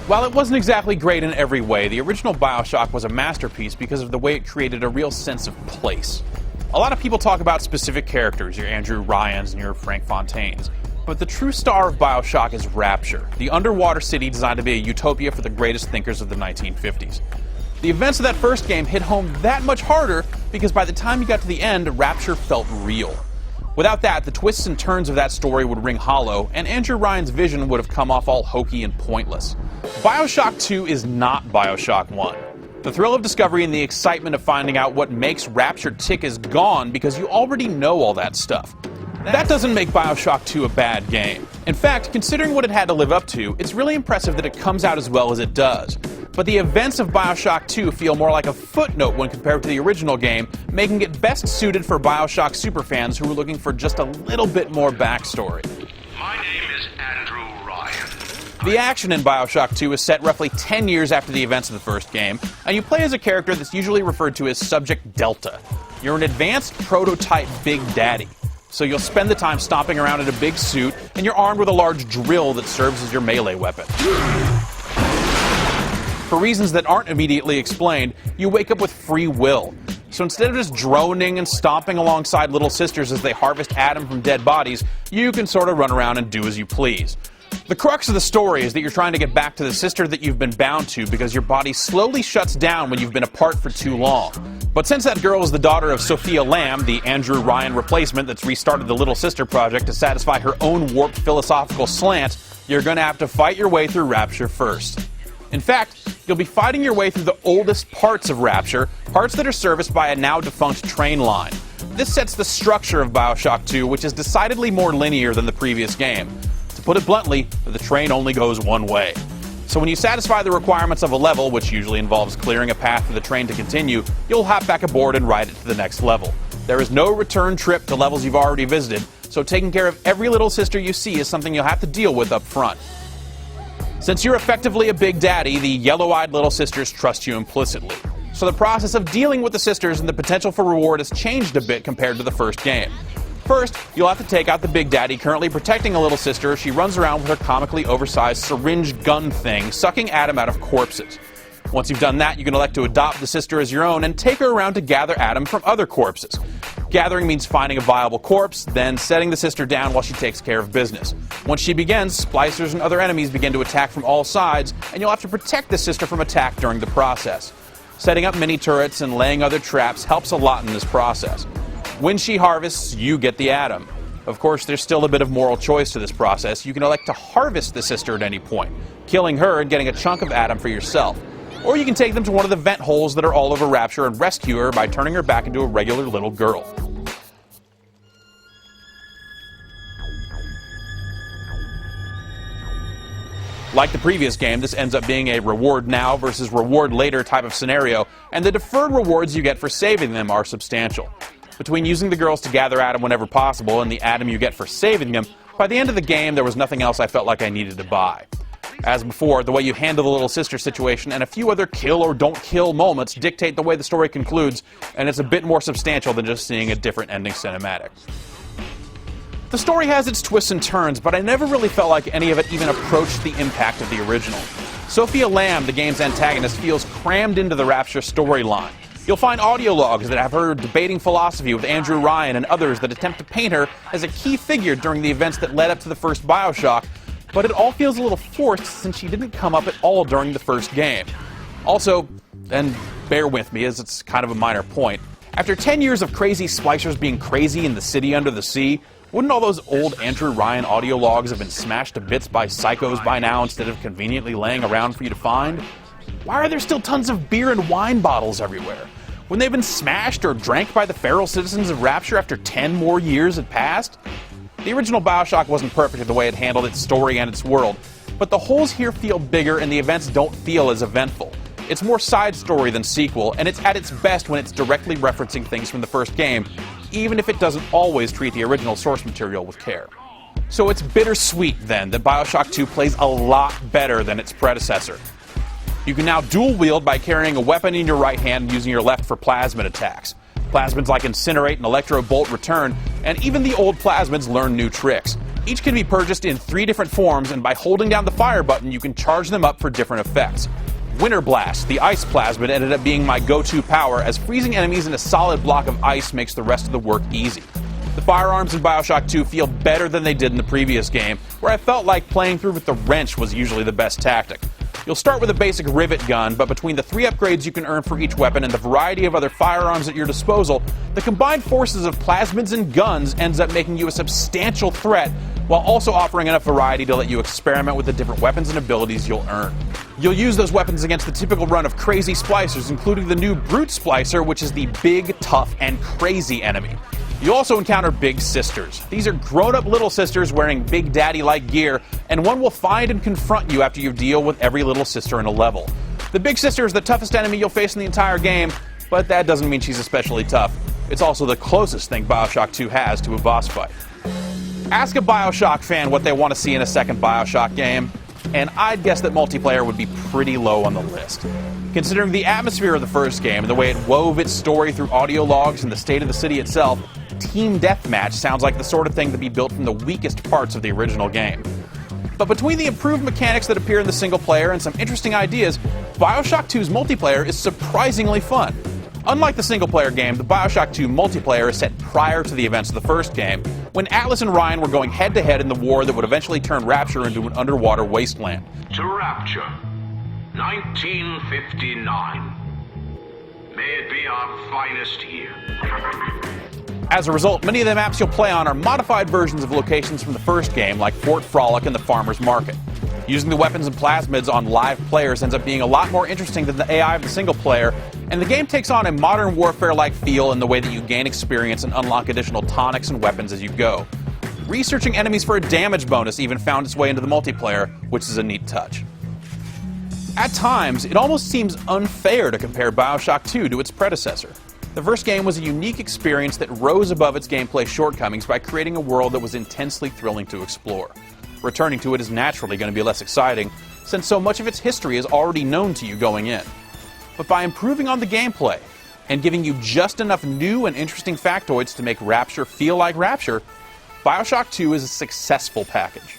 While it wasn't exactly great in every way, the original BioShock was a masterpiece because of the way it created a real sense of place. A lot of people talk about specific characters, your Andrew Ryans and your Frank Fontaines. But the true star of BioShock is Rapture, the underwater city designed to be a utopia for the greatest thinkers of the 1950s. The events of that first game hit home that much harder because by the time you got to the end, Rapture felt real. Without that, the twists and turns of that story would ring hollow, and Andrew Ryan's vision would have come off all hokey and pointless. BioShock 2 is not BioShock 1. The thrill of discovery and the excitement of finding out what makes Rapture tick is gone because you already know all that stuff. That doesn't make BioShock 2 a bad game. In fact, considering what it had to live up to, it's really impressive that it comes out as well as it does. But the events of BioShock 2 feel more like a footnote when compared to the original game, making it best suited for BioShock superfans who are looking for just a little bit more backstory. My name is Andrew Ryan. The action in BioShock 2 is set roughly 10 years after the events of the first game, and you play as a character that's usually referred to as Subject Delta. You're an advanced prototype Big Daddy. So you'll spend the time stomping around in a big suit, and you're armed with a large drill that serves as your melee weapon. For reasons that aren't immediately explained, you wake up with free will. So instead of just droning and stomping alongside little sisters as they harvest Adam from dead bodies, you can sort of run around and do as you please. The crux of the story is that you're trying to get back to the sister that you've been bound to because your body slowly shuts down when you've been apart for too long. But since that girl is the daughter of Sophia Lamb, the Andrew Ryan replacement that's restarted the Little Sister project to satisfy her own warped philosophical slant, you're going to have to fight your way through Rapture first. In fact, you'll be fighting your way through the oldest parts of Rapture, parts that are serviced by a now-defunct train line. This sets the structure of BioShock 2, which is decidedly more linear than the previous game. To put it bluntly, the train only goes one way. So when you satisfy the requirements of a level, which usually involves clearing a path for the train to continue, you'll hop back aboard and ride it to the next level. There is no return trip to levels you've already visited, so taking care of every little sister you see is something you'll have to deal with up front. Since you're effectively a big daddy, the yellow-eyed little sisters trust you implicitly. So the process of dealing with the sisters and the potential for reward has changed a bit compared to the first game. First, you'll have to take out the big daddy currently protecting a little sister as she runs around with her comically oversized syringe gun thing, sucking Adam out of corpses. Once you've done that, you can elect to adopt the sister as your own and take her around to gather Adam from other corpses. Gathering means finding a viable corpse, then setting the sister down while she takes care of business. Once she begins, splicers and other enemies begin to attack from all sides, and you'll have to protect the sister from attack during the process. Setting up mini turrets and laying other traps helps a lot in this process. When she harvests, you get the Adam. Of course, there's still a bit of moral choice to this process. You can elect to harvest the sister at any point, killing her and getting a chunk of Adam for yourself. Or you can take them to one of the vent holes that are all over Rapture and rescue her by turning her back into a regular little girl. Like the previous game, this ends up being a reward now versus reward later type of scenario, and the deferred rewards you get for saving them are substantial. Between using the girls to gather Adam whenever possible and the Adam you get for saving them, by the end of the game there was nothing else I felt like I needed to buy. As before, the way you handle the little sister situation and a few other kill or don't kill moments dictate the way the story concludes, and it's a bit more substantial than just seeing a different ending cinematic. The story has its twists and turns, but I never really felt like any of it even approached the impact of the original. Sophia Lamb, the game's antagonist, feels crammed into the Rapture storyline. You'll find audio logs that have her debating philosophy with Andrew Ryan and others that attempt to paint her as a key figure during the events that led up to the first BioShock, but it all feels a little forced since she didn't come up at all during the first game. Also, and bear with me as it's kind of a minor point, after 10 years of crazy splicers being crazy in the city under the sea, wouldn't all those old Andrew Ryan audio logs have been smashed to bits by psychos by now instead of conveniently laying around for you to find? Why are there still tons of beer and wine bottles everywhere? Wouldn't they have been smashed or drank by the feral citizens of Rapture after 10 more years had passed? The original BioShock wasn't perfect in the way it handled its story and its world, but the holes here feel bigger and the events don't feel as eventful. It's more side story than sequel, and it's at its best when it's directly referencing things from the first game, even if it doesn't always treat the original source material with care. So it's bittersweet, then, that BioShock 2 plays a lot better than its predecessor. You can now dual-wield by carrying a weapon in your right hand and using your left for plasmid attacks. Plasmids like Incinerate and Electro Bolt return, and even the old plasmids learn new tricks. Each can be purchased in 3 different forms, and by holding down the fire button, you can charge them up for different effects. Winter Blast, the ice plasmid, ended up being my go-to power, as freezing enemies in a solid block of ice makes the rest of the work easy. The firearms in BioShock 2 feel better than they did in the previous game, where I felt like playing through with the wrench was usually the best tactic. You'll start with a basic rivet gun, but between the 3 upgrades you can earn for each weapon and the variety of other firearms at your disposal, the combined forces of plasmids and guns ends up making you a substantial threat, while also offering enough variety to let you experiment with the different weapons and abilities you'll earn. You'll use those weapons against the typical run of crazy splicers, including the new Brute Splicer, which is the big, tough, and crazy enemy. You'll also encounter Big Sisters. These are grown-up little sisters wearing Big Daddy-like gear, and one will find and confront you after you deal with every little sister in a level. The Big Sister is the toughest enemy you'll face in the entire game, but that doesn't mean she's especially tough. It's also the closest thing BioShock 2 has to a boss fight. Ask a BioShock fan what they want to see in a second BioShock game, and I'd guess that multiplayer would be pretty low on the list. Considering the atmosphere of the first game and the way it wove its story through audio logs and the state of the city itself, Team Deathmatch sounds like the sort of thing to be built from the weakest parts of the original game. But between the improved mechanics that appear in the single player and some interesting ideas, BioShock 2's multiplayer is surprisingly fun. Unlike the single player game, the BioShock 2 multiplayer is set prior to the events of the first game, when Atlas and Ryan were going head to head in the war that would eventually turn Rapture into an underwater wasteland. To Rapture, 1959. May it be our finest year. As a result, many of the maps you'll play on are modified versions of locations from the first game, like Fort Frolic and the Farmer's Market. Using the weapons and plasmids on live players ends up being a lot more interesting than the AI of the single player, and the game takes on a modern warfare-like feel in the way that you gain experience and unlock additional tonics and weapons as you go. Researching enemies for a damage bonus even found its way into the multiplayer, which is a neat touch. At times, it almost seems unfair to compare BioShock 2 to its predecessor. The first game was a unique experience that rose above its gameplay shortcomings by creating a world that was intensely thrilling to explore. Returning to it is naturally going to be less exciting, since so much of its history is already known to you going in. But by improving on the gameplay, and giving you just enough new and interesting factoids to make Rapture feel like Rapture, BioShock 2 is a successful package.